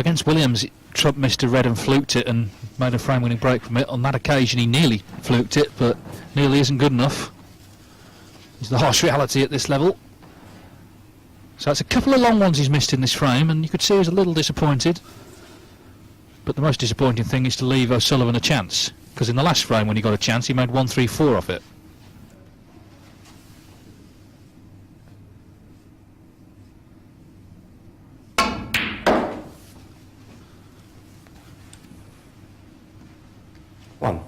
Well, against Williams, Trump missed a red and fluked it and made a frame-winning break from it. On that occasion, he nearly fluked it, but nearly isn't good enough. It's the harsh reality at this level. So it's a couple of long ones he's missed in this frame, and you could see he was a little disappointed. But the most disappointing thing is to leave O'Sullivan a chance, because in the last frame when he got a chance, he made 1-3-4 off it. One.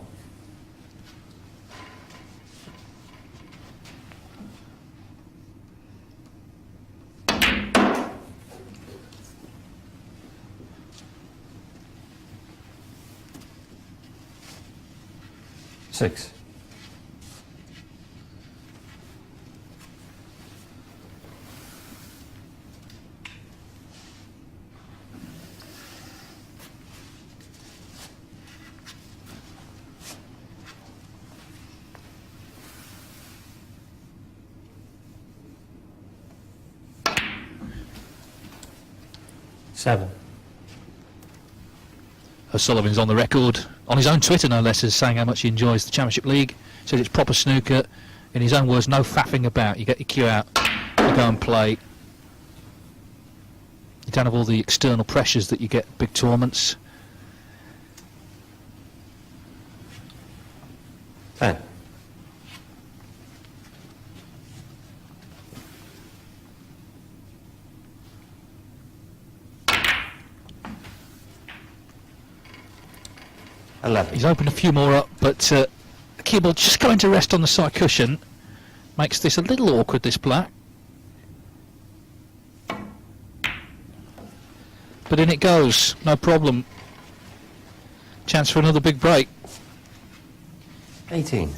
Six. Seven. O'Sullivan's on the record, on his own Twitter no less, as saying how much he enjoys the Championship League. Says it's proper snooker. In his own words, no faffing about. You get your cue out, you go and play. You don't have all the external pressures that you get at big tournaments. 10. He's opened a few more up, but the cue ball just going to rest on the side cushion makes this a little awkward, this black. But in it goes, no problem. Chance for another big break. 18.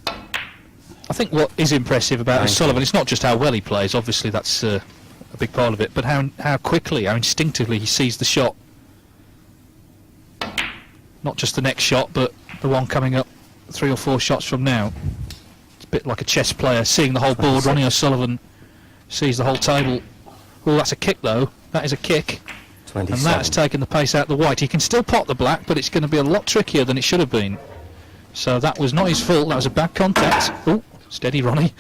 I think what is impressive about O'Sullivan, it's not just how well he plays, obviously that's a big part of it, but how quickly, how instinctively he sees the shot. Not just the next shot, but the one coming up 3 or 4 shots from now. It's a bit like a chess player seeing the whole board. Ronnie O'Sullivan sees the whole table. Oh, that's a kick though. That is a kick. 27. And that's taken the pace out of the white. He can still pot the black, but it's going to be a lot trickier than it should have been. So that was not his fault. That was a bad contact. Oh, steady, Ronnie.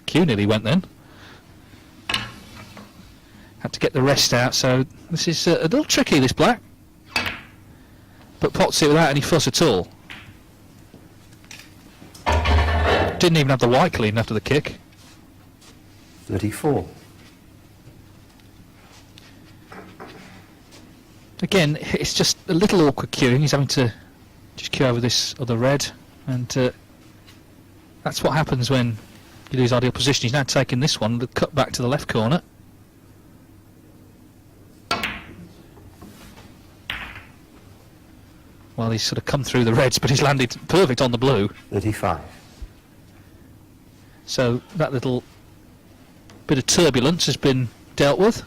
Cue nearly went then. Had to get the rest out, so this is a little tricky, this black. But pots it without any fuss at all. Didn't even have the white clean after the kick. 34. Again, it's just a little awkward queuing. He's having to just queue over this other red, and that's what happens when you lose ideal position. He's now taking this one, the cut back to the left corner. Well, he's sort of come through the reds, but he's landed perfect on the blue. 35. So that little bit of turbulence has been dealt with.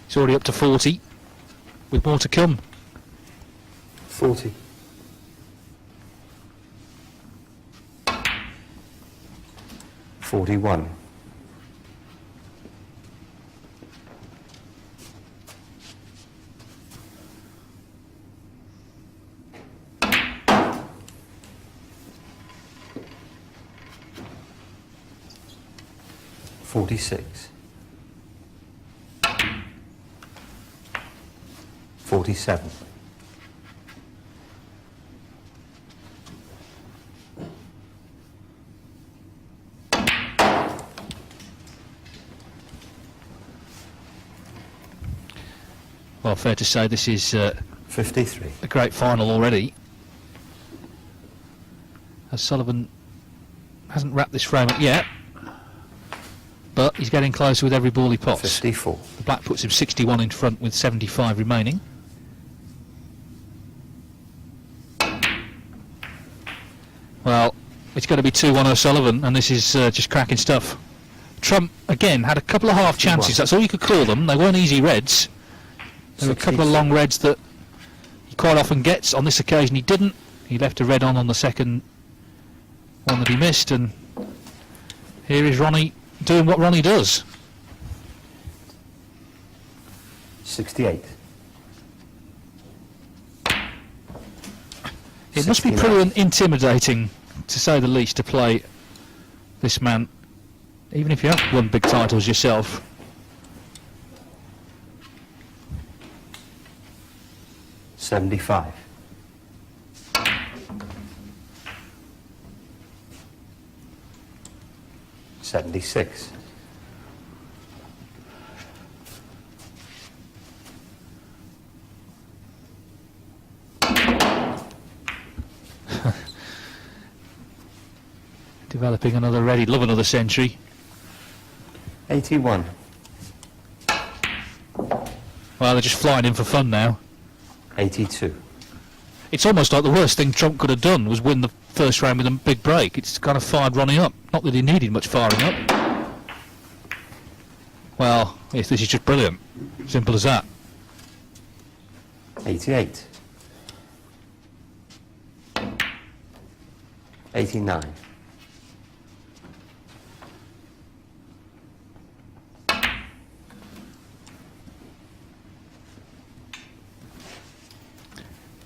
It's already up to 40, with more to come. 40. 41. 46. 47. 'Well, fair to say this is 53. a great final already. As Sullivan hasn't wrapped this frame up yet, but he's getting closer with every ball he pots. 54. The black puts him 61 in front with 75 remaining. Well, it's going to be 2-1 O'Sullivan, and this is just cracking stuff. Trump, again, had a couple of half chances. That's all you could call them. They weren't easy reds. There were a couple of long reds that he quite often gets. On this occasion he didn't. He left a red on the second one that he missed, and here is Ronnie doing what Ronnie does. 68. It must be pretty intimidating, to say the least, to play this man, even if you have won big titles yourself. 75. 76. Developing another red. He'd love another century. 81. Well, they're just flying in for fun now. 82. It's almost like the worst thing Trump could have done was win the first round with a big break. It's kind of fired Ronnie up. Not that he needed much firing up. Well, this is just brilliant. Simple as that. 88. 89.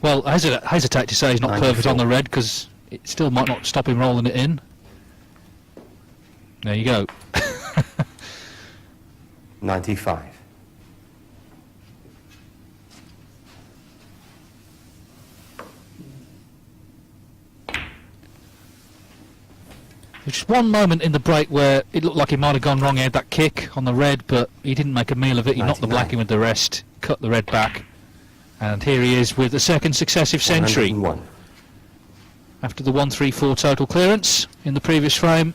Well, I hesitate to say he's not 94. perfect on the red, because it still might not stop him rolling it in. There you go. 95. There's just one moment in the break where it looked like he might have gone wrong. He had that kick on the red, but he didn't make a meal of it. He knocked the 99. black in with the rest, cut the red back, and here he is with the second successive century. 101. After the 134 total clearance in the previous frame,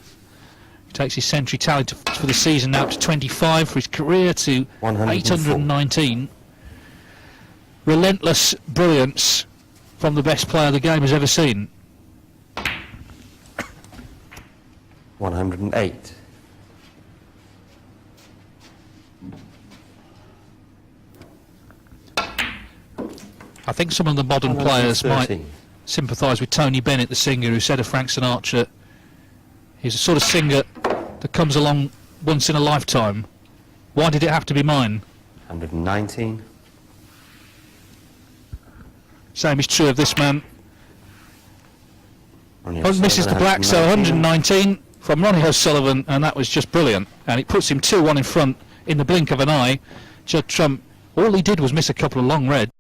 he takes his century tally for the season now to 25, for his career to 104. 819. Relentless brilliance from the best player the game has ever seen. 108. I think some of the modern players might 113. sympathise with Tony Bennett, the singer, who said of Frank Sinatra, he's a sort of singer that comes along once in a lifetime. Why did it have to be mine? 119. Same is true of this man. Ronnie Misses the black, so 119 from Ronnie O'Sullivan, and that was just brilliant. And it puts him 2-1 in front in the blink of an eye. Judd Trump, all he did was miss a couple of long reds.